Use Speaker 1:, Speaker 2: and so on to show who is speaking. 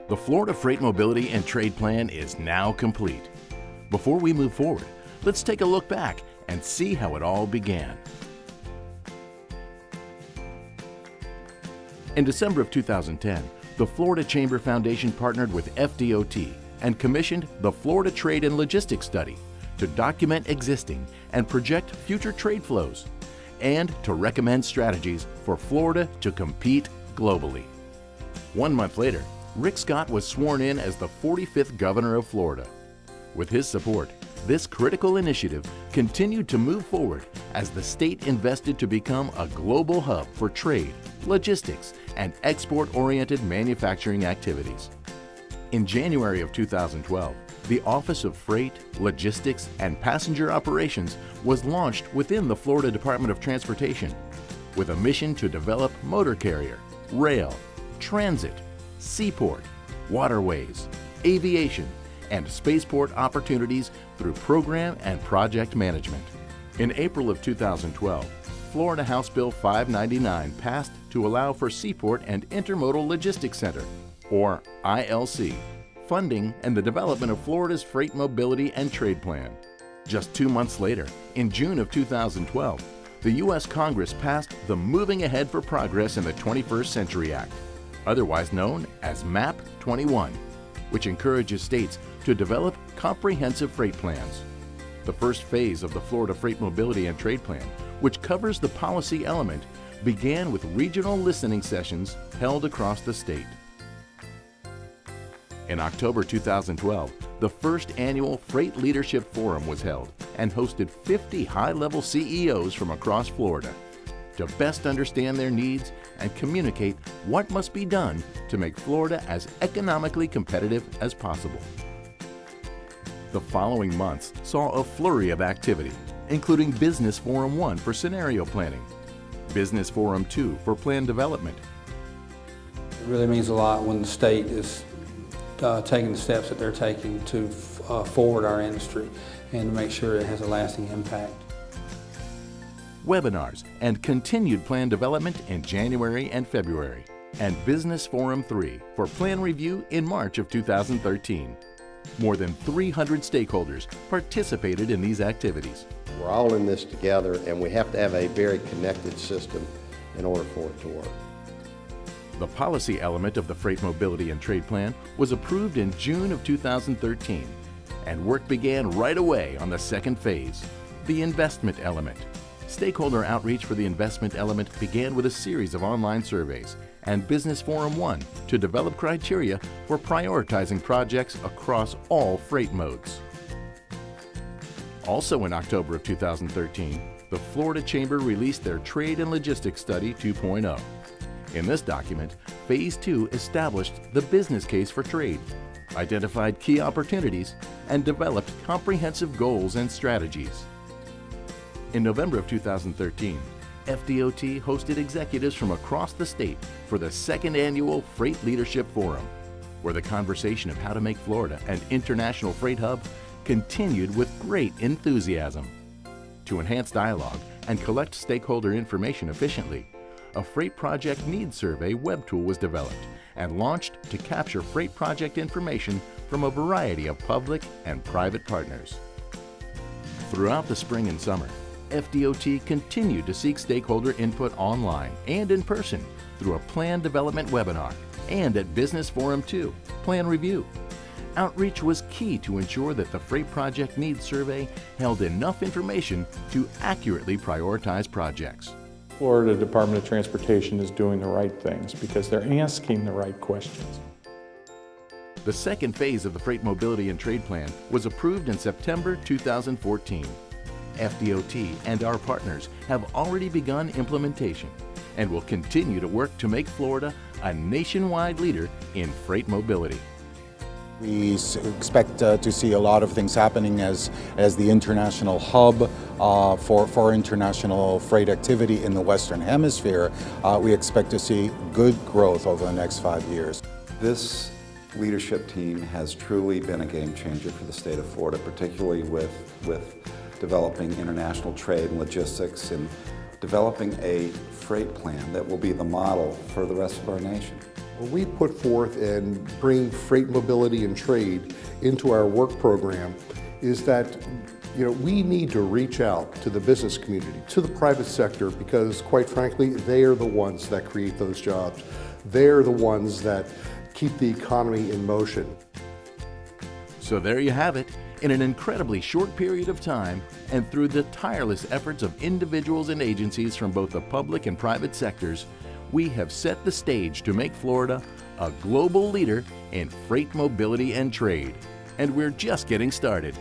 Speaker 1: The Florida Freight Mobility and Trade Plan is now complete. Before we move forward, let's take a look back and see how it all began. In December of 2010, the Florida Chamber Foundation partnered with FDOT and commissioned the Florida Trade and Logistics Study to document existing and project future trade flows and to recommend strategies for Florida to compete globally. 1 month later, Rick Scott was sworn in as the 45th Governor of Florida. With his support, this critical initiative continued to move forward as the state invested to become a global hub for trade, logistics, and export-oriented manufacturing activities. In January of 2012, the Office of Freight, Logistics, and Passenger Operations was launched within the Florida Department of Transportation with a mission to develop motor carrier, rail, transit, seaport, waterways, aviation, and spaceport opportunities through program and project management. In April of 2012, Florida House Bill 599 passed to allow for Seaport and Intermodal Logistics Center, or ILC, funding and the development of Florida's Freight Mobility and Trade Plan. Just 2 months later, in June of 2012, the U.S. Congress passed the Moving Ahead for Progress in the 21st Century Act, otherwise known as MAP 21, which encourages states to develop comprehensive freight plans. The first phase of the Florida Freight Mobility and Trade Plan, which covers the policy element, began with regional listening sessions held across the state. In October 2012, the first annual Freight Leadership Forum was held and hosted 50 high-level CEOs from across Florida to best understand their needs and communicate what must be done to make Florida as economically competitive as possible. The following months saw a flurry of activity, including Business Forum 1 for scenario planning, Business Forum 2 for plan development.
Speaker 2: It really means a lot when the state is taking the steps that they're taking to forward our industry and to make sure it has a lasting impact.
Speaker 1: Webinars and continued plan development in January and February, and Business Forum 3 for plan review in March of 2013. More than 300 stakeholders participated in these activities.
Speaker 3: We're all in this together, and we have to have a very connected system in order for it to work.
Speaker 1: The policy element of the Freight Mobility and Trade Plan was approved in June of 2013, and work began right away on the second phase, the investment element. Stakeholder outreach for the investment element began with a series of online surveys and Business Forum 1 to develop criteria for prioritizing projects across all freight modes. Also in October of 2013, the Florida Chamber released their Trade and Logistics Study 2.0. In this document, Phase 2 established the business case for trade, identified key opportunities, and developed comprehensive goals and strategies. In November of 2013, FDOT hosted executives from across the state for the second annual Freight Leadership Forum, where the conversation of how to make Florida an international freight hub continued with great enthusiasm. To enhance dialogue and collect stakeholder information efficiently, a Freight Project Needs Survey web tool was developed and launched to capture freight project information from a variety of public and private partners. Throughout the spring and summer, FDOT continued to seek stakeholder input online and in person through a plan development webinar and at Business Forum 2, Plan Review. Outreach was key to ensure that the Freight Project Needs Survey held enough information to accurately prioritize projects.
Speaker 4: Florida Department of Transportation is doing the right things because they're asking the right questions.
Speaker 1: The second phase of the Freight Mobility and Trade Plan was approved in September 2014. FDOT and our partners have already begun implementation and will continue to work to make Florida a nationwide leader in freight mobility.
Speaker 5: We expect to see a lot of things happening as the international hub for international freight activity in the Western Hemisphere. We expect to see good growth over the next 5 years.
Speaker 6: This leadership team has truly been a game changer for the state of Florida, particularly with developing international trade and logistics and developing a freight plan that will be the model for the rest of our nation.
Speaker 7: When we put forth and bring freight mobility and trade into our work program is that we need to reach out to the business community, to the private sector, because quite frankly, they are the ones that create those jobs. They're the ones that keep the economy in motion.
Speaker 1: So there you have it. In an incredibly short period of time, and through the tireless efforts of individuals and agencies from both the public and private sectors, we have set the stage to make Florida a global leader in freight mobility and trade. And we're just getting started.